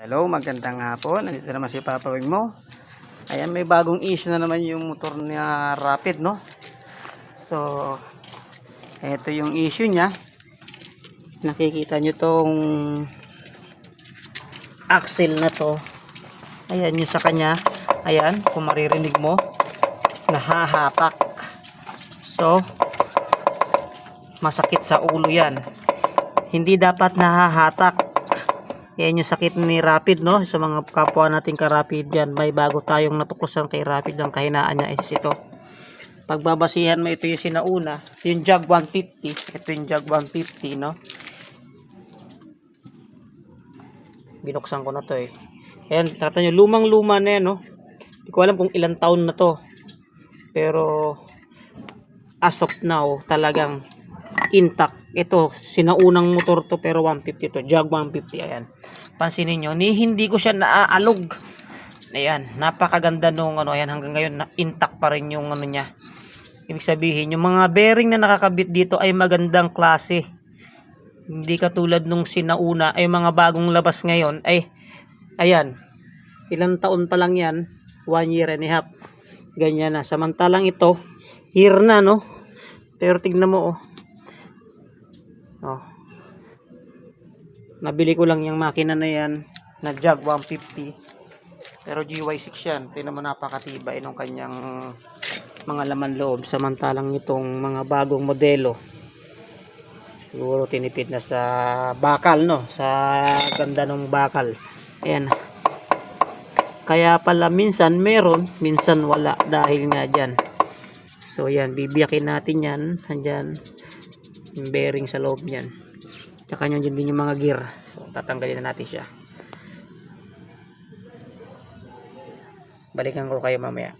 Hello, magandang hapon. Nandito naman si Papa Wing mo. Ayan, may bagong issue na naman yung motor niya Rapid, no? So, ito yung issue niya. Nakikita nyo tong axle na to. Ayan yung sa kanya. Ayan, kung maririnig mo, nahahatak. So, masakit sa ulo yan. Hindi dapat nahahatak. Yan yung sakit ni Rapid, no? Sa mga kapwa nating ka-Rapid dyan, may bago tayong natuklasan kay Rapid. Ang kahinaan niya is ito. Pagbabasihan mo, ito yung sinauna, yung Jag 150. Ito yung Jag 150, no? Binuksan ko na to eh. Ayan, kata nyo, lumang-luma na yan, no? Hindi ko alam kung ilang taon na to. Pero, as of now, talagang intact. Ito, sinaunang motor to pero 150 to. Jag 150, ayan. Pansinin nyo, hindi ko siya naaalog. Ayan, napakaganda nung ano, ayan, hanggang ngayon intact pa rin yung ano niya. Ibig sabihin, yung mga bearing na nakakabit dito ay magandang klase. Hindi katulad nung sinauna, ay mga bagong labas ngayon, ay, ayan, ilang taon pa lang yan, 1 year and a half. Ganyan na. Samantalang ito, year na, no? Pero tignan mo, oh. Oh. Nabili ko lang yung makina na yan na Jag 150 pero GY6 yan. Tingnan mo, napakatibay nung kanyang mga laman loob, samantalang itong mga bagong modelo siguro tinipid na sa bakal, no? Sa ganda ng bakal. Ayan, kaya pala minsan meron, minsan wala dahil nga dyan. So yan, bibiyakin natin yan. Andyan yung bearing sa loob niyan. Tsaka yun din yung mga gear. So, tatanggalin na natin siya. Balikan ko kayo mamaya.